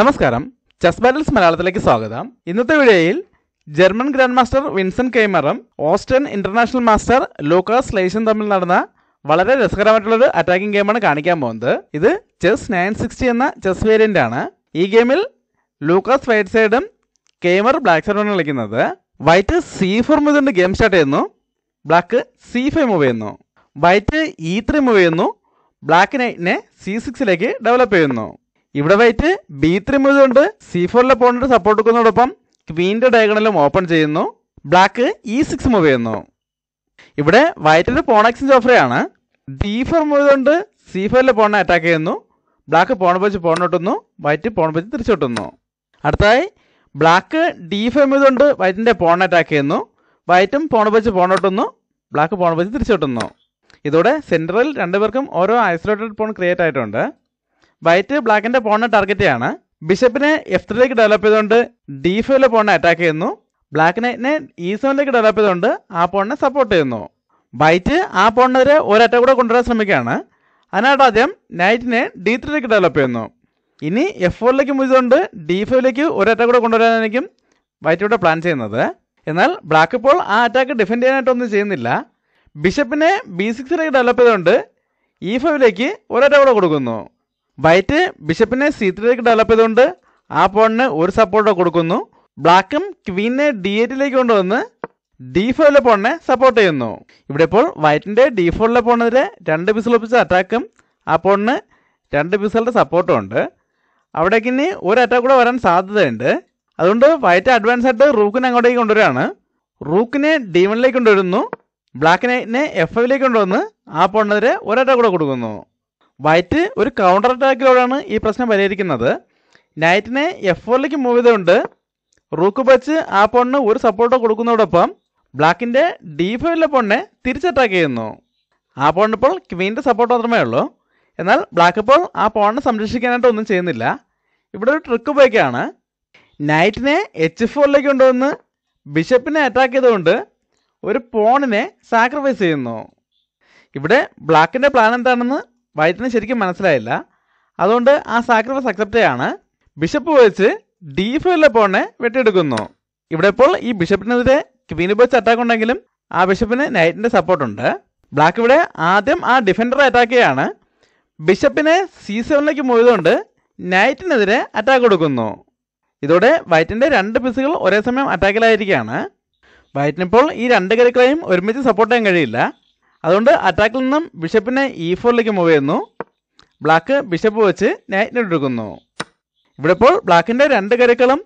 നമസ്കാരം, chess battles മലയാളത്തിലേക്ക് സ്വാഗതം. ഇന്നത്തെ വീഡിയോയിൽ ജർമ്മൻ ഗ്രാൻഡ് മാസ്റ്റർ വിൻസെന്റ് കെയ്മറും ഓസ്ട്രിയൻ ഇന്റർനാഷണൽ മാസ്റ്റർ ലൂക്കാസ് ലെയ്സും തമ്മിൽ നടന്ന വളരെ രസകരമായിട്ടുള്ളൊരു അറ്റാക്കിംഗ് ഗെയിമാണ് കാണിക്കാൻ പോകുന്നത്. ഇത് ചെസ് 960 എന്ന ചെസ് വേരിയന്റ് ആണ്. ഈ ഗെയിമിൽ ലൂക്കാസ് വൈറ്റ് സൈഡും കെയ്മർ ബ്ലാക്ക് സൈഡുമാണ് കളിക്കുന്നത്. വൈറ്റ് C4 മുതൽ ഗെയിം സ്റ്റാർട്ട് ചെയ്യുന്നു. ബ്ലാക്ക് C5 മൂവ് ചെയ്യുന്നു. വൈറ്റ് E3 മൂവ് ചെയ്യുന്നു. ബ്ലാക്ക് നൈറ്റിനെ C6 ഡെവലപ്പ് ചെയ്യുന്നു. ഇവിടെ വൈറ്റ് B3 മൂവ് കൊണ്ട് C4 പോണിട്ട് സപ്പോർട്ട് കൊടുക്കുന്നതോടൊപ്പം ക്വീൻ്റെ ഡയഗണലും ഓപ്പൺ ചെയ്യുന്നു. ബ്ലാക്ക് E6 മൂവ് ചെയ്യുന്നു. ഇവിടെ വൈറ്റിൻ്റെ പോൺ എക്സ്ചേഞ്ച് ഓഫറാണ്. D4 മൂവ് കൊണ്ട് C5 പോണിനെ അറ്റാക്ക് ചെയ്യുന്നു. ബ്ലാക്ക് പോൺ വെച്ച് പോണിട്ടുന്നു. വൈറ്റ് പോൺ വെച്ച് തിരിച്ചോട്ടുന്നു. അടുത്തതായി ബ്ലാക്ക് D5 മൂവ് കൊണ്ട് വൈറ്റിൻ്റെ പോണിനെ അറ്റാക്ക് ചെയ്യുന്നു. വൈറ്റും പോൺ വെച്ച് പോണിട്ടുന്നു. ബ്ലാക്ക് പോൺ വെച്ച് തിരിച്ചോട്ടുന്നു. ഇതോടെ സെൻറ്ററിൽ രണ്ടുപേർക്കും ഓരോ ഐസൊലേറ്റഡ് പോൺ ക്രിയേറ്റ് ആയിട്ടുണ്ട്. വൈറ്റ് ബ്ലാക്കിൻ്റെ പോണിനെ ടാർഗറ്റ് ചെയ്യാണ്. ബിഷപ്പിനെ F3 ഡെവലപ്പ് ചെയ്തുകൊണ്ട് D5 പോണിനെ അറ്റാക്ക് ചെയ്യുന്നു. ബ്ലാക്ക് നൈറ്റിനെ E7 ഡെവലപ്പ് ചെയ്തുകൊണ്ട് ആ പോണിനെ സപ്പോർട്ട് ചെയ്യുന്നു. വൈറ്റ് ആ പോണിനെതിരെ ഒരറ്റാക്ക് കൂടെ കൊണ്ടുവരാൻ ശ്രമിക്കുകയാണ്. അതിനായിട്ട് ആദ്യം നൈറ്റിനെ D3 ഡെവലപ്പ് ചെയ്യുന്നു. ഇനി F4 മൂവ് ചെയ്തുകൊണ്ട് D5 ഒരറ്റാക്ക് കൂടെ കൊണ്ടുവരാനായിരിക്കും വൈറ്റ് ഇവിടെ പ്ലാൻ ചെയ്യുന്നത്. എന്നാൽ ബ്ലാക്ക് ഇപ്പോൾ ആ അറ്റാക്ക് ഡിഫെൻഡ് ചെയ്യാനായിട്ടൊന്നും ചെയ്യുന്നില്ല. ബിഷപ്പിനെ B6 ഡെവലപ്പ് ചെയ്തുകൊണ്ട് E5 ഒരറ്റാക്ക് കൂടെ കൊടുക്കുന്നു. വൈറ്റ് ബിഷപ്പിനെ C3 ഡെവലപ്പ് ചെയ്തുകൊണ്ട് ആ പോണിന് ഒരു സപ്പോർട്ട് കൊടുക്കുന്നു. ബ്ലാക്കും ക്വീനെ D8 കൊണ്ടുവന്ന് D5 പോണിനെ സപ്പോർട്ട് ചെയ്യുന്നു. ഇവിടെ ഇപ്പോൾ വൈറ്റിൻ്റെ D4 പോണിനെതിരെ 2 പീസ് ഒപ്പിച്ച അറ്റാക്കും ആ പോണിന് 2 പീസുകളുടെ സപ്പോർട്ടും ഉണ്ട്. അവിടേക്ക് ഇനി ഒരു അറ്റാക്ക് കൂടെ വരാൻ സാധ്യതയുണ്ട്. അതുകൊണ്ട് വൈറ്റ് അഡ്വാൻസ് ആയിട്ട് റൂക്കിനെ അങ്ങോട്ടേക്ക് കൊണ്ടുവരികയാണ്. റൂക്കിനെ D1 കൊണ്ടുവരുന്നു. ബ്ലാക്ക് നൈറ്റിനെ F5 കൊണ്ടുവന്ന് ആ പോണിനെതിരെ ഒരു അറ്റാക്ക് കൂടെ കൊടുക്കുന്നു. വൈറ്റ് ഒരു കൗണ്ടർ അറ്റാക്കിലൂടെയാണ് ഈ പ്രശ്നം പരിഹരിക്കുന്നത്. നൈറ്റിനെ F4 മൂവ് ചെയ്തുകൊണ്ട് റൂക്ക് വെച്ച് ആ പോണിന് ഒരു സപ്പോർട്ട് കൊടുക്കുന്നതോടൊപ്പം ബ്ലാക്കിൻ്റെ D5 പോണിനെ തിരിച്ചറ്റാക്ക് ചെയ്യുന്നു. ആ പോണിന് ഇപ്പോൾ ക്വീൻ്റെ സപ്പോർട്ട് മാത്രമേ ഉള്ളൂ. എന്നാൽ ബ്ലാക്ക് ഇപ്പോൾ ആ പോണിനെ സംരക്ഷിക്കാനായിട്ട് ഒന്നും ചെയ്യുന്നില്ല. ഇവിടെ ഒരു ട്രിക്ക് ഉപയോഗിക്കുകയാണ്. നൈറ്റിനെ H4 കൊണ്ടുവന്ന് ബിഷപ്പിനെ അറ്റാക്ക് ചെയ്തുകൊണ്ട് ഒരു പോണിനെ സാക്രിഫൈസ് ചെയ്യുന്നു. ഇവിടെ ബ്ലാക്കിൻ്റെ പ്ലാൻ എന്താണെന്ന് വൈറ്റിന് ശരിക്കും മനസ്സിലായില്ല. അതുകൊണ്ട് ആ സാക്രിഫൈസ് അക്സെപ്റ്റ് ചെയ്യാണ്. ബിഷപ്പ് വെച്ച് D5 പോണിനെ വെട്ടിയെടുക്കുന്നു. ഇവിടെ ഇപ്പോൾ ഈ ബിഷപ്പിനെതിരെ ക്വീന് വെച്ച് അറ്റാക്ക് ഉണ്ടെങ്കിലും ആ ബിഷപ്പിന് നൈറ്റിൻ്റെ സപ്പോർട്ടുണ്ട്. ബ്ലാക്ക് ഇവിടെ ആദ്യം ആ ഡിഫൻഡറെ അറ്റാക്ക് ചെയ്യാണ്. ബിഷപ്പിനെ C7 മൂവ് ചെയ്തുകൊണ്ട് നൈറ്റിനെതിരെ അറ്റാക്ക് കൊടുക്കുന്നു. ഇതോടെ വൈറ്റിൻ്റെ 2 പീസുകൾ ഒരേ സമയം അറ്റാക്കിലായിരിക്കുകയാണ്. വൈറ്റിനിപ്പോൾ ഈ 2 കരുക്കളെയും ഒരുമിച്ച് സപ്പോർട്ട് ചെയ്യാൻ കഴിയില്ല. അതുകൊണ്ട് അറ്റാക്കിൽ നിന്നും ബിഷപ്പിനെ E4 മൂവ് ചെയ്യുന്നു. ബ്ലാക്ക് ബിഷപ്പ് വെച്ച് നൈറ്റിനെ എടുക്കുന്നു. ഇവിടെ ഇപ്പോൾ ബ്ലാക്കിൻ്റെ 2 കരുക്കളും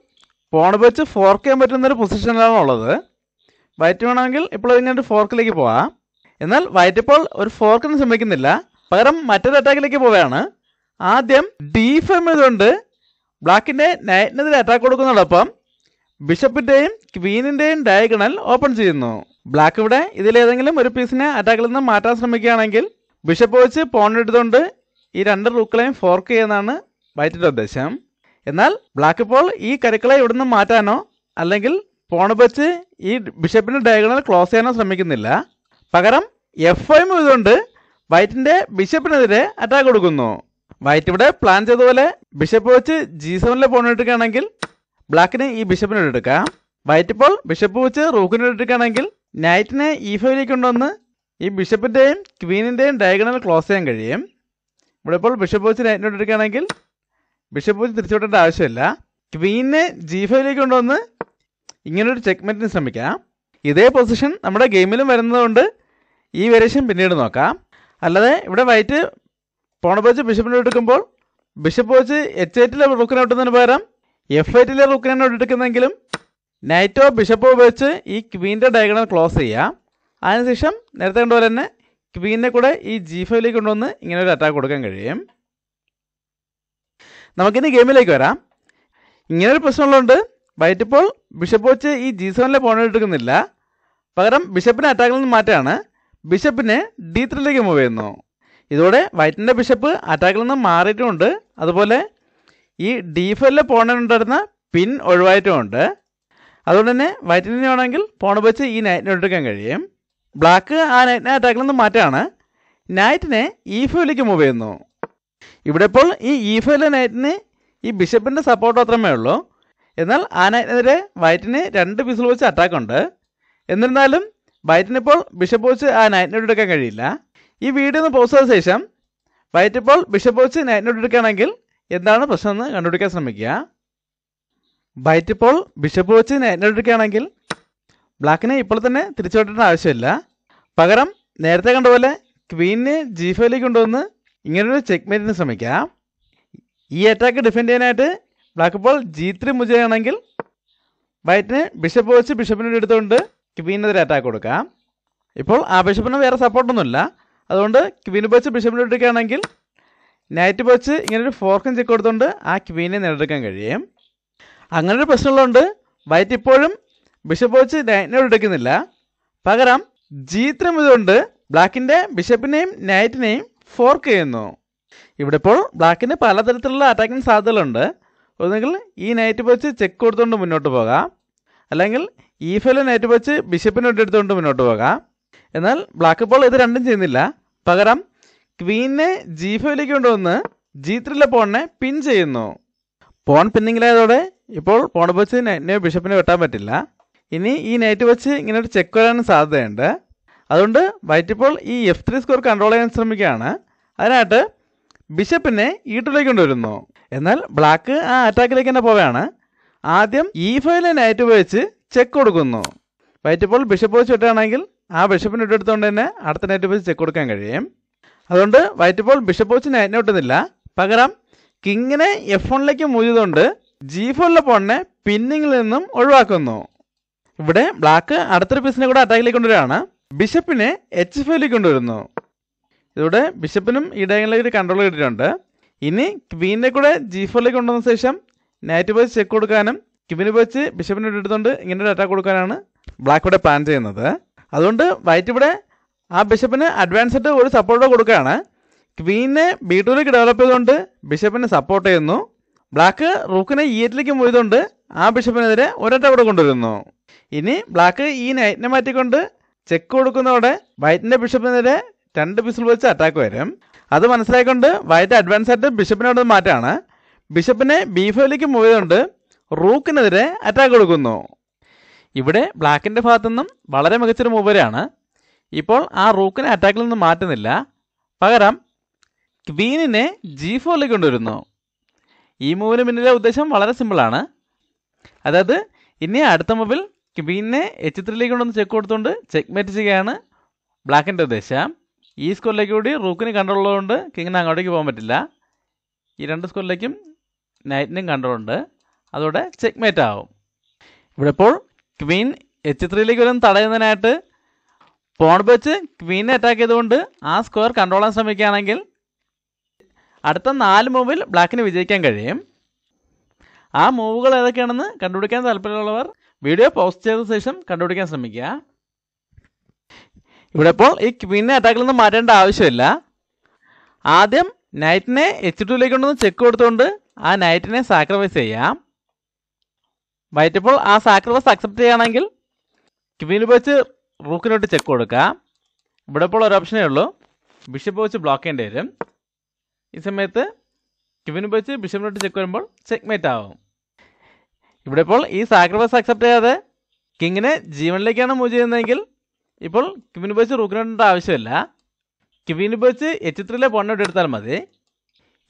പോൺ വെച്ച് ഫോർക്ക് ചെയ്യാൻ പറ്റുന്നൊരു പൊസിഷനിലാണ് ഉള്ളത്. വൈറ്റ് വേണമെങ്കിൽ ഇപ്പോൾ ഇങ്ങനെ ഫോർക്കിലേക്ക് പോവാം. എന്നാൽ വൈറ്റ് ഇപ്പോൾ ഒരു ഫോർക്കിന് ശ്രമിക്കുന്നില്ല. പകരം മറ്റൊരു അറ്റാക്കിലേക്ക് പോവുകയാണ്. ആദ്യം D5 കൊണ്ട് ബ്ലാക്കിൻ്റെ നൈറ്റിനെതിരെ അറ്റാക്ക് കൊടുക്കുന്നതോടൊപ്പം ബിഷപ്പിൻ്റെയും ക്വീനിൻ്റെയും ഡയഗണൽ ഓപ്പൺ ചെയ്യുന്നു. ബ്ലാക്ക് ഇവിടെ ഇതിലേതെങ്കിലും ഒരു പീസിനെ അറ്റാക്കിൽ നിന്ന് മാറ്റാൻ ശ്രമിക്കുകയാണെങ്കിൽ ബിഷപ്പ് വെച്ച് പോൺ എടുത്തുകൊണ്ട് ഈ 2 റൂക്കളെയും ഫോർക്ക് ചെയ്യുന്നതാണ് വൈറ്റിൻ്റെ ഉദ്ദേശം. എന്നാൽ ബ്ലാക്ക് ഇപ്പോൾ ഈ കരുക്കളെ ഇവിടെ നിന്ന് മാറ്റാനോ അല്ലെങ്കിൽ പോൺ വെച്ച് ഈ ബിഷപ്പിൻ്റെ ഡയഗണൽ ക്ലോസ് ചെയ്യാനോ ശ്രമിക്കുന്നില്ല. പകരം F5 കൊണ്ട് വൈറ്റിൻ്റെ ബിഷപ്പിനെതിരെ അറ്റാക്ക് കൊടുക്കുന്നു. വൈറ്റ് ഇവിടെ പ്ലാൻ ചെയ്തതുപോലെ ബിഷപ്പ് വെച്ച് G7 പോൺ എടുക്കുകയാണെങ്കിൽ ബ്ലാക്കിന് ഈ ബിഷപ്പിനെ എടുക്കാം. വൈറ്റ് ഇപ്പോൾ ബിഷപ്പ് വെച്ച് റൂക്കിനെ എടുക്കുകയാണെങ്കിൽ നൈറ്റിനെ E5 കൊണ്ടുവന്ന് ഈ ബിഷപ്പിൻ്റെയും ക്വീനിൻ്റെയും ഡയഗണൽ ക്ലോസ് ചെയ്യാൻ കഴിയും. ഇവിടെ ഇപ്പോൾ ബിഷപ്പ് വെച്ച് നൈറ്റിനെ എടുക്കുകയാണെങ്കിൽ ബിഷപ്പ് വെച്ച് തിരിച്ചുവിടേണ്ട ആവശ്യമില്ല. ക്വീനിനെ G5 കൊണ്ടുവന്ന് ഇങ്ങനൊരു ചെക്ക്മെറ്റിന് ശ്രമിക്കാം. ഇതേ പൊസിഷൻ നമ്മുടെ ഗെയിമിലും വരുന്നതുകൊണ്ട് ഈ വേരിയേഷൻ പിന്നീട് നോക്കാം. അല്ലാതെ ഇവിടെ വൈറ്റ് പോൺ വെച്ച് ബിഷപ്പിനെ എടുക്കുമ്പോൾ ബിഷപ്പ് വെച്ച് H8 റൂക്കിനെ എടുക്കുന്നതിന് പകരം F8 റൂക്കിനെ എടുക്കുന്നെങ്കിലും നൈറ്റോ ബിഷപ്പോ ഉപയോഗിച്ച് ഈ ക്വീൻ്റെ ഡയഗണൽ ക്ലോസ് ചെയ്യാം. അതിനുശേഷം നേരത്തെ കണ്ടുപോലെ തന്നെ ക്വീനെ കൂടെ ഈ G5 കൊണ്ടുവന്ന് ഇങ്ങനെ ഒരു അറ്റാക്ക് കൊടുക്കാൻ കഴിയും. നമുക്കിനി ഗെയിമിലേക്ക് വരാം. ഇങ്ങനൊരു പ്രശ്നമുള്ളതുകൊണ്ട് വൈറ്റ് ഇപ്പോൾ ബിഷപ്പ് വെച്ച് ഈ G7 പോൺ എടുക്കുന്നില്ല. പകരം ബിഷപ്പിനെ അറ്റാക്കിൽ നിന്ന് മാറ്റാണ്. ബിഷപ്പിനെ D3 മൂവ് ചെയ്യുന്നു. ഇതോടെ വൈറ്റിൻ്റെ ബിഷപ്പ് അറ്റാക്കിൽ നിന്ന് മാറിയിട്ടുമുണ്ട്. അതുപോലെ ഈ D5 പോണിനുണ്ടായിരുന്ന പിൻ ഒഴിവായിട്ടുമുണ്ട്. അതുകൊണ്ട് തന്നെ വൈറ്റിന് വേണമെങ്കിൽ പോൺ വെച്ച് ഈ നൈറ്റിനെ എടുക്കാൻ കഴിയും. ബ്ലാക്ക് ആ നൈറ്റിനെ അറ്റാക്കിൽ നിന്ന് മാറ്റാണ്. നൈറ്റിനെ E5 മൂവ് ചെയ്യുന്നു. ഇവിടെ ഇപ്പോൾ ഈ E5 നൈറ്റിന് ഈ ബിഷപ്പിൻ്റെ സപ്പോർട്ട് മാത്രമേ ഉള്ളൂ. എന്നാൽ ആ നൈറ്റിനെതിരെ വൈറ്റിന് 2 പീസുകൾ വെച്ച് അറ്റാക്ക് ഉണ്ട്. എന്നിരുന്നാലും വൈറ്റിനിപ്പോൾ ബിഷപ്പ് വെച്ച് ആ നൈറ്റിനോട് എടുക്കാൻ കഴിയില്ല. ഈ വീഡിയോ ഒന്ന് പോസ്റ്റ് ചെയ്ത ശേഷം വൈറ്റ് ഇപ്പോൾ ബിഷപ്പ് വെച്ച് നൈറ്റിനോട് എടുക്കുകയാണെങ്കിൽ എന്താണ് പ്രശ്നമെന്ന് കണ്ടുപിടിക്കാൻ ശ്രമിക്കുക. വൈറ്റ് ഇപ്പോൾ ബിഷപ്പ് വെച്ച് നൈറ്റിനോട് എടുക്കുകയാണെങ്കിൽ ബ്ലാക്കിന് ഇപ്പോൾ തന്നെ തിരിച്ചു വിട്ടേണ്ട ആവശ്യമില്ല. പകരം നേരത്തെ കണ്ട പോലെ ക്വീനിനെ G5 കൊണ്ടുവന്ന് ഇങ്ങനൊരു ചെക്ക്മേറ്റിന് ശ്രമിക്കാം. ഈ അറ്റാക്ക് ഡിഫെൻഡ് ചെയ്യാനായിട്ട് ബ്ലാക്ക് ഇപ്പോൾ G3 മൂവ് ചെയ്യുകയാണെങ്കിൽ വൈറ്റിന് ബിഷപ്പ് വെച്ച് ബിഷപ്പിനോട് എടുത്തുകൊണ്ട് ക്വീനെതിരെ അറ്റാക്ക് കൊടുക്കാം. ഇപ്പോൾ ആ ബിഷപ്പിന് വേറെ സപ്പോർട്ടൊന്നുമില്ല. അതുകൊണ്ട് ക്വീന് വെച്ച് ബിഷപ്പിനോട് എടുക്കുകയാണെങ്കിൽ നൈറ്റ് വെച്ച് ഇങ്ങനൊരു ഫോർക്കും ചെക്ക് കൊടുത്തുകൊണ്ട് ആ ക്വീനെ നേടിയെടുക്കാൻ കഴിയും. അങ്ങനൊരു പ്രശ്നമുള്ളതുകൊണ്ട് വൈറ്റ് ഇപ്പോഴും ബിഷപ്പ് വെച്ച് നൈറ്റിനോട് എടുക്കുന്നില്ല. പകരം G3 കൊണ്ട് ബ്ലാക്കിൻ്റെ ബിഷപ്പിനെയും നൈറ്റിനെയും ഫോർക്ക് ചെയ്യുന്നു. ഇവിടെ ഇപ്പോൾ ബ്ലാക്കിന് പലതരത്തിലുള്ള അറ്റാക്കിംഗ് സാധ്യതകളുണ്ട്. ഒന്നുകിൽ ഈ നൈറ്റ് വെച്ച് ചെക്ക് കൊടുത്തുകൊണ്ട് മുന്നോട്ട് പോകാം, അല്ലെങ്കിൽ E5 നൈറ്റ് വെച്ച് ബിഷപ്പിനോട് എടുത്തുകൊണ്ട് മുന്നോട്ട് പോകാം. എന്നാൽ ബ്ലാക്ക് ഇപ്പോൾ ഇത് രണ്ടും ചെയ്യുന്നില്ല. പകരം ക്വീനെ G5 കൊണ്ടുവന്ന് G3 പോണിനെ പിൻ ചെയ്യുന്നു. പോൺ പിന്നിങ്ങിലായതോടെ ഇപ്പോൾ പോൺ വെച്ച് നൈറ്റിനെ ബിഷപ്പിനെ വെട്ടാൻ പറ്റില്ല. ഇനി ഈ നൈറ്റ് വെച്ച് ഇങ്ങനെ ഒരു ചെക്ക് വരാനും സാധ്യതയുണ്ട്. അതുകൊണ്ട് വൈറ്റ് ഇപ്പോൾ ഈ F3 സ്കോർ കൺട്രോൾ ചെയ്യാൻ ശ്രമിക്കുകയാണ്. അതിനായിട്ട് ബിഷപ്പിനെ E2 കൊണ്ടുവരുന്നു. എന്നാൽ ബ്ലാക്ക് ആ അറ്റാക്കിലേക്ക് തന്നെ പോവുകയാണ്. ആദ്യം E5 നൈറ്റ് വെച്ച് ചെക്ക് കൊടുക്കുന്നു. വൈറ്റ് ഇപ്പോൾ ബിഷപ്പ് വെച്ച് വെട്ടുകയാണെങ്കിൽ ആ ബിഷപ്പിനെ ഇട്ടെടുത്തുകൊണ്ട് തന്നെ അടുത്ത നൈറ്റ് വെച്ച് ചെക്ക് കൊടുക്കാൻ കഴിയും. അതുകൊണ്ട് വൈറ്റ് ഇപ്പോൾ ബിഷപ്പ് വെച്ച് നൈറ്റിനെ വെട്ടുന്നില്ല. പകരം കിങ്ങിനെ F1 മൂവ് ചെയ്തുകൊണ്ട് G4 പോണിനെ പിന്നിങ്ങിൽ നിന്നും ഒഴിവാക്കുന്നു. ഇവിടെ ബ്ലാക്ക് അടുത്തൊരു പീസിനെ കൂടെ അറ്റാക്കിലേക്ക് കൊണ്ടുവരികയാണ്. ബിഷപ്പിനെ H5 കൊണ്ടുവരുന്നു. ഇതോടെ ബിഷപ്പിനും ഈ ഡയഗണലിലേക്ക് കൺട്രോൾ കിട്ടിയിട്ടുണ്ട്. ഇനി ക്വീനെ കൂടെ G4 കൊണ്ടുവന്ന ശേഷം നൈറ്റ് വെച്ച് ചെക്ക് കൊടുക്കാനും ക്വീനെ വെച്ച് ബിഷപ്പിനെ എടുത്തുകൊണ്ട് ഇങ്ങനെ ഒരു അറ്റാക്ക് കൊടുക്കാനാണ് ബ്ലാക്ക് ഇവിടെ പ്ലാൻ ചെയ്യുന്നത്. അതുകൊണ്ട് വൈറ്റ് ഇവിടെ ആ ബിഷപ്പിന് അഡ്വാൻസ് ആയിട്ട് ഒരു സപ്പോർട്ട് കൊടുക്കുകയാണ്. ക്വീനെ B2 ഡെവലപ്പ് ചെയ്തുകൊണ്ട് ബിഷപ്പിനെ സപ്പോർട്ട് ചെയ്യുന്നു. ബ്ലാക്ക് റൂക്കിനെ E8 മൂവ് ചെയ്തുകൊണ്ട് ആ ബിഷപ്പിനെതിരെ ഒരറ്റാക്ക് കൂടെ കൊണ്ടുവരുന്നു. ഇനി ബ്ലാക്ക് ഈ നൈറ്റിനെ മാറ്റിക്കൊണ്ട് ചെക്ക് കൊടുക്കുന്നതോടെ വൈറ്റിൻ്റെ ബിഷപ്പിനെതിരെ 2 പീസുകൾ വെച്ച് അറ്റാക്ക് വരും. അത് മനസ്സിലാക്കിക്കൊണ്ട് വൈറ്റ് അഡ്വാൻസ് ആയിട്ട് ബിഷപ്പിനോട് മാറ്റാണ്. ബിഷപ്പിനെ B5 മൂവ് ചെയ്തുകൊണ്ട് റൂക്കിനെതിരെ അറ്റാക്ക് കൊടുക്കുന്നു. ഇവിടെ ബ്ലാക്കിൻ്റെ ഭാഗത്തു നിന്നും വളരെ മികച്ചൊരു മൂവരാണ്. ഇപ്പോൾ ആ റൂക്കിനെ അറ്റാക്കിൽ നിന്ന് മാറ്റുന്നില്ല. പകരം ക്വീനിനെ G4 കൊണ്ടുവരുന്നു. ഈ മൂവിന് പിന്നിലെ ഉദ്ദേശം വളരെ സിമ്പിളാണ്. അതായത് ഇനി അടുത്ത മൂവിൽ ക്വീനിനെ H3 കൊണ്ടൊന്ന് ചെക്ക് കൊടുത്തുകൊണ്ട് ചെക്ക്മേറ്റ് ചെയ്യുകയാണ് ബ്ലാക്കിൻ്റെ ഉദ്ദേശം. ഈ സ്കോറിലേക്ക് കൂടി റൂക്കിന് കൺട്രോൾ ഉള്ളതുകൊണ്ട് കിങ്ങിന് അങ്ങോട്ടേക്ക് പോകാൻ പറ്റില്ല. ഈ 2 സ്കോറിലേക്കും നൈറ്റിനും കൺട്രോൾ ഉണ്ട്. അതോടെ ചെക്ക്മേറ്റ് ആവും. ഇവിടെ ഇപ്പോൾ ക്വീൻ H3 വരും തടയുന്നതിനായിട്ട് പോൺ വെച്ച് ക്വീനെ അറ്റാക്ക് ചെയ്തുകൊണ്ട് ആ സ്ക്വയർ കൺട്രോൾ ചെയ്യാൻ ശ്രമിക്കുകയാണെങ്കിൽ അടുത്ത 4 മൂവിൽ ബ്ലാക്കിന് വിജയിക്കാൻ കഴിയും. ആ മൂവുകൾ ഏതൊക്കെയാണെന്ന് കണ്ടുപിടിക്കാൻ താല്പര്യമുള്ളവർ വീഡിയോ പോസ്റ്റ് ചെയ്ത ശേഷം കണ്ടുപിടിക്കാൻ ശ്രമിക്കുക. ഇവിടെ ഇപ്പോൾ ഈ ക്വീനെ അറ്റാക്കിൽ നിന്ന് മാറ്റേണ്ട ആവശ്യമില്ല. ആദ്യം നൈറ്റിനെ H2 കൊണ്ടൊന്ന് ചെക്ക് കൊടുത്തുകൊണ്ട് ആ നൈറ്റിനെ സാക്രിഫൈസ് ചെയ്യാം. വൈറ്റ് ഇപ്പോൾ ആ സാക്രിഫൈസ് അക്സെപ്റ്റ് ചെയ്യുകയാണെങ്കിൽ ക്വീന് വെച്ച് റൂക്കിനോട്ട് ചെക്ക് കൊടുക്കാം. ഇവിടെ ഇപ്പോൾ ഒരു ഓപ്ഷനേ ഉള്ളൂ, ബിഷപ്പ് വെച്ച് ബ്ലോക്ക് ചെയ്യേണ്ടി വരും. ഈ സമയത്ത് ക്വീന് വെച്ച് ബിഷപ്പിനോട്ട് ചെക്ക് വരുമ്പോൾ ചെക്ക്മേറ്റ് ആവും. ഇവിടെ ഇപ്പോൾ ഈ സാക്രിഫൈസ് അക്സെപ്റ്റ് ചെയ്യാതെ കിങ്ങിനെ G1 മൂവ് ചെയ്യുന്നതെങ്കിൽ ഇപ്പോൾ ക്വീന് വെച്ച് റൂക്കിനോട്ട് ആവശ്യമില്ല. ക്വീന് വെച്ച് H3 പോണിനോട്ട് എടുത്താൽ മതി.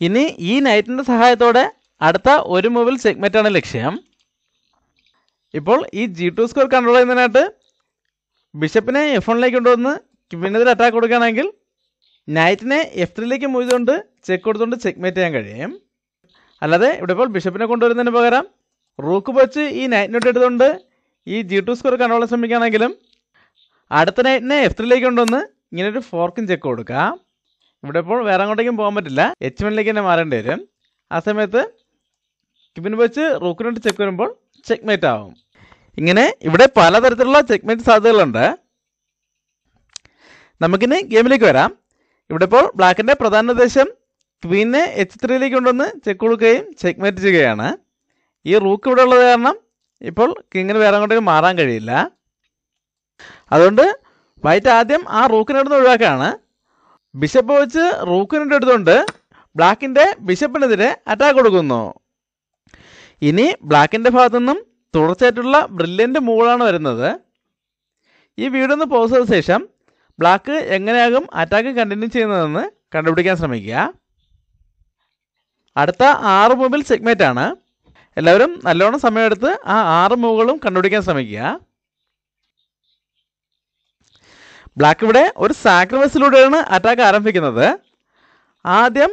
ഇനി ഈ നൈറ്റിൻ്റെ സഹായത്തോടെ അടുത്ത ഒരു മൂവിൽ ചെക്ക്മേറ്റാണ് ലക്ഷ്യം. ഇപ്പോൾ ഈ G2 സ്കോർ കൺട്രോൾ ചെയ്യുന്നതിനായിട്ട് ബിഷപ്പിനെ F1 കൊണ്ടുവന്ന് ക്വീനെതിരെ അറ്റാക്ക് കൊടുക്കുകയാണെങ്കിൽ നൈറ്റിനെ F3 മൂവ് ചെയ്തുകൊണ്ട് ചെക്ക് കൊടുത്തുകൊണ്ട് ചെക്ക്മേറ്റ് ചെയ്യാൻ കഴിയും. അല്ലാതെ ഇവിടെ ഇപ്പോൾ ബിഷപ്പിനെ കൊണ്ടുവരുന്നതിന് പകരം റൂക്ക് വെച്ച് ഈ നൈറ്റിനോട്ട് എടുത്തുകൊണ്ട് ഈ G2 സ്കോർ കൺട്രോൾ ചെയ്യാൻ ശ്രമിക്കുകയാണെങ്കിലും അടുത്ത നൈറ്റിനെ F3 കൊണ്ടുവന്ന് ഇങ്ങനൊരു ഫോർക്കും ചെക്ക് കൊടുക്കാം. ഇവിടെ ഇപ്പോൾ വേറെ അങ്ങോട്ടേക്കും പോകാൻ പറ്റില്ല, H1 തന്നെ മാറേണ്ടി വരും. ആ സമയത്ത് ക്വീൻ വെച്ച് റൂക്കിനോട്ട് ചെക്ക് വരുമ്പോൾ ചെക്ക്മേറ്റ് ആവും. ഇങ്ങനെ ഇവിടെ പലതരത്തിലുള്ള ചെക്ക്മേറ്റ് സാധ്യതകളുണ്ട്. നമുക്കിനി ഗെയിമിലേക്ക് വരാം. ഇവിടെ ഇപ്പോൾ ബ്ലാക്കിൻ്റെ പ്രധാന ഉദ്ദേശം ക്വീനെ H3 കൊണ്ടുവന്ന് ചെക്ക് കൊടുക്കുകയും ചെക്ക്മേറ്റ് ചെയ്യുകയാണ്. ഈ റൂക്ക് ഇവിടെ ഉള്ളത് കാരണം ഇപ്പോൾ കിങ്ങിന് വേറെ അങ്ങോട്ടേക്ക് മാറാൻ കഴിയില്ല. അതുകൊണ്ട് വൈറ്റ് ആദ്യം ആ റൂക്കിനെടുത്ത് ഒഴിവാക്കുകയാണ്. ബിഷപ്പ് വെച്ച് റൂക്കിനിട്ട് എടുത്തുകൊണ്ട് ബ്ലാക്കിൻ്റെ ബിഷപ്പിനെതിരെ അറ്റാക്ക് കൊടുക്കുന്നു. ഇനി ബ്ലാക്കിൻ്റെ ഭാഗത്തു നിന്നും തുടർച്ചയായിട്ടുള്ള ബ്രില്യൻ്റ് മൂവാണ് വരുന്നത്. ഈ വീഡിയോ ഒന്ന് പോസ് ചെയ്ത ശേഷം ബ്ലാക്ക് എങ്ങനെയാകും അറ്റാക്ക് കണ്ടിന്യൂ ചെയ്യുന്നതെന്ന് കണ്ടുപിടിക്കാൻ ശ്രമിക്കുക. അടുത്ത 6 മൂവിൽ ചെക്ക്മേറ്റ് ആണ്. എല്ലാവരും നല്ലോണം സമയമെടുത്ത് ആ 6 മൂവുകളും കണ്ടുപിടിക്കാൻ ശ്രമിക്കുക. ബ്ലാക്ക് ഇവിടെ ഒരു സാക്രിഫൈസിലൂടെയാണ് അറ്റാക്ക് ആരംഭിക്കുന്നത്. ആദ്യം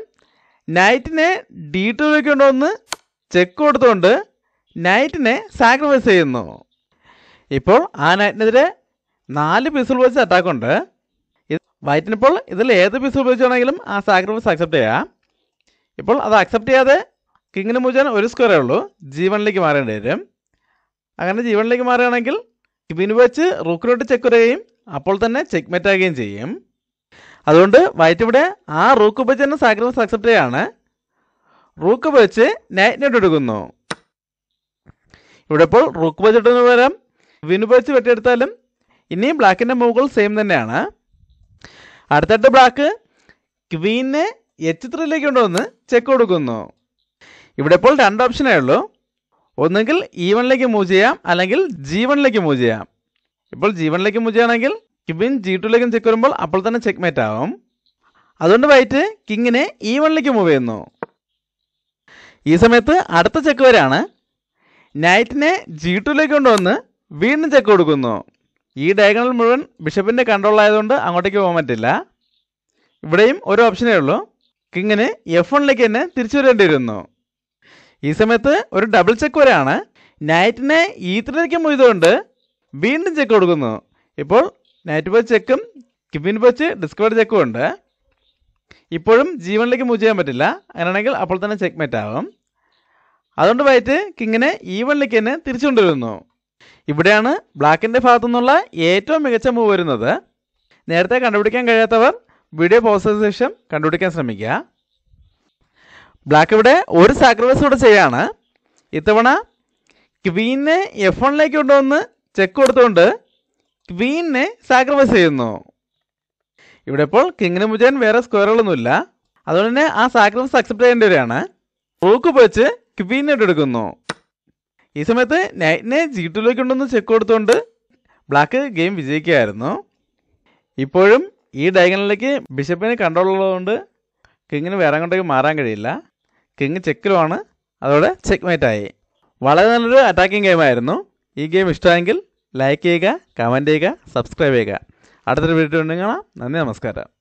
നൈറ്റിനെ D2ലേക്ക് കൊണ്ടുവന്ന് ചെക്ക് കൊടുത്തുകൊണ്ട് നൈറ്റിനെ സാക്രിഫൈസ് ചെയ്യുന്നു. ഇപ്പോൾ ആ നൈറ്റിനെതിരെ 4 പീസുകൾ വെച്ച് അറ്റാക്കുണ്ട്. വൈറ്റിനിപ്പോൾ ഇതിൽ ഏത് പീസ് ഉപയോഗിച്ചാണെങ്കിലും ആ സാക്രിഫൈസ് അക്സെപ്റ്റ് ചെയ്യാം. ഇപ്പോൾ അത് അക്സെപ്റ്റ് ചെയ്യാതെ കിങ്ങിന് മൂവ് ഒരു സ്ക്വയറേ ഉള്ളൂ, G1ലേക്ക് മാറേണ്ടി വരും. അങ്ങനെ G1ലേക്ക് മാറുകയാണെങ്കിൽ ക്വീന് വെച്ച് റൂക്കിലോട്ട് ചെക്ക് വരികയും അപ്പോൾ തന്നെ ചെക്ക് മെറ്റ് ആകുകയും ചെയ്യും. അതുകൊണ്ട് വൈറ്റ് ഇവിടെ ആ റൂക്ക് ഉപയോഗിച്ച് തന്നെ സാക്രിഫൈസ് അക്സെപ്റ്റ് ചെയ്യാണ്. റൂക്ക് ഉപയോഗിച്ച് നൈറ്റിനോട്ട് എടുക്കുന്നു. ഇവിടെ ഇപ്പോൾ റൂക്ക് ഉപയോഗിച്ചിട്ടതിന് പകരം ക്വീൻ ഉപയോഗിച്ച് വെട്ടിയെടുത്താലും ഇനിയും ബ്ലാക്കിൻ്റെ മൂവുകൾ സെയിം തന്നെയാണ്. അടുത്തായിട്ട് ബ്ലാക്ക് ക്വീനെ H3ലേക്ക് കൊണ്ടുവന്ന് ചെക്ക് കൊടുക്കുന്നു. ഇവിടെ ഇപ്പോൾ 2 ഓപ്ഷനേ ഉള്ളൂ. ഒന്നുകിൽ E1ലേക്ക് മൂവ് ചെയ്യാം, അല്ലെങ്കിൽ G1ലേക്ക് മൂവ് ചെയ്യാം. ഇപ്പോൾ G1ലേക്ക് മൂവ് ചെയ്യുകയാണെങ്കിൽ ക്വീൻ G2ലേക്കും ചെക്ക് വരുമ്പോൾ അപ്പോൾ തന്നെ ചെക്ക് മേറ്റ് ആവും. അതുകൊണ്ട് വൈറ്റ് കിങ്ങിനെ E1ലേക്ക് മൂവ് ചെയ്യുന്നു. ഈ സമയത്ത് അടുത്ത ചെക്ക് വരെയാണ്. നൈറ്റിനെ G2ലേക്ക് കൊണ്ടുവന്ന് വീണ്ടും ചെക്ക് കൊടുക്കുന്നു. ഈ ഡയഗണൽ മുഴുവൻ ബിഷപ്പിൻ്റെ കൺട്രോൾ ആയതുകൊണ്ട് അങ്ങോട്ടേക്ക് പോകാൻ പറ്റില്ല. ഇവിടെയും ഒരു ഓപ്ഷനേ ഉള്ളൂ, കിങ്ങിന് F1ലേക്ക് തന്നെ തിരിച്ചു വരേണ്ടി വരുന്നു. ഈ സമയത്ത് ഒരു ഡബിൾ ചെക്ക് വരെയാണ്. നൈറ്റിനെ E3ലേക്ക് മൂവ് ചെയ്തുകൊണ്ട് വീണ്ടും ചെക്ക് കൊടുക്കുന്നു. ഇപ്പോൾ നൈറ്റ് പോയി ചെക്കും ക്വീൻ വെച്ച് ഡിസ്കവേർഡ് ചെക്കും ഉണ്ട്. ഇപ്പോഴും G1ലേക്ക് മൂവ് ചെയ്യാൻ പറ്റില്ല. അങ്ങനെയാണെങ്കിൽ അപ്പോൾ തന്നെ ചെക്ക് മേറ്റ് ആവും. അതുകൊണ്ട് വൈറ്റ് കിങ്ങിനെ E1ലേക്ക് തന്നെ തിരിച്ചു കൊണ്ടുവരുന്നു. ഇവിടെയാണ് ബ്ലാക്കിൻ്റെ ഭാഗത്തു നിന്നുള്ള ഏറ്റവും മികച്ച മൂവ് വരുന്നത്. നേരത്തെ കണ്ടുപിടിക്കാൻ കഴിയാത്തവർ വീഡിയോ പോസ് ചെയ്ത ശേഷം കണ്ടുപിടിക്കാൻ ശ്രമിക്കുക. ബ്ലാക്ക് ഇവിടെ ഒരു സാക്രിഫൈസ് കൂടെ ചെയ്യാണ്. ഇത്തവണ ക്വീനെ F1ലേക്ക് കൊണ്ടുവന്ന് ചെക്ക് കൊടുത്തുകൊണ്ട് ക്വീനെ സാക്രിഫൈസ് ചെയ്യുന്നു. ഇവിടെ ഇപ്പോൾ കിങ്ങിന് മുജാൻ വേറെ സ്ക്വയറുകളൊന്നുമില്ല. അതുകൊണ്ട് തന്നെ ആ സാക്രിഫൈസ് അക്സെപ്റ്റ് ചെയ്യേണ്ടി വരികയാണ്. റൂക്ക് ഉപയോഗിച്ച് ക്വീനായിട്ട് എടുക്കുന്നു. ഈ സമയത്ത് നൈറ്റിനെ G2ലേക്ക് കൊണ്ടുവന്ന് ചെക്ക് കൊടുത്തുകൊണ്ട് ബ്ലാക്ക് ഗെയിം വിജയിക്കുകയായിരുന്നു. ഇപ്പോഴും ഈ ഡയഗണലിലേക്ക് ബിഷപ്പിന് കൺട്രോൾ ഉള്ളതുകൊണ്ട് കിങ്ങിന് വേറെ അങ്ങോട്ടേക്ക് മാറാൻ കഴിയില്ല. കിങ് ചെക്കിലുമാണ്. അതോടെ ചെക്ക് മേറ്റായി. വളരെ നല്ലൊരു അറ്റാക്കിംഗ് ഗെയിമായിരുന്നു. ഈ ഗെയിം ഇഷ്ടമായെങ്കിൽ ലൈക്ക് ചെയ്യുക, കമൻറ്റ് ചെയ്യുക, സബ്സ്ക്രൈബ് ചെയ്യുക. അടുത്തൊരു വീഡിയോ ഉണ്ടെങ്കിൽ കാണാം. നന്ദി, നമസ്കാരം.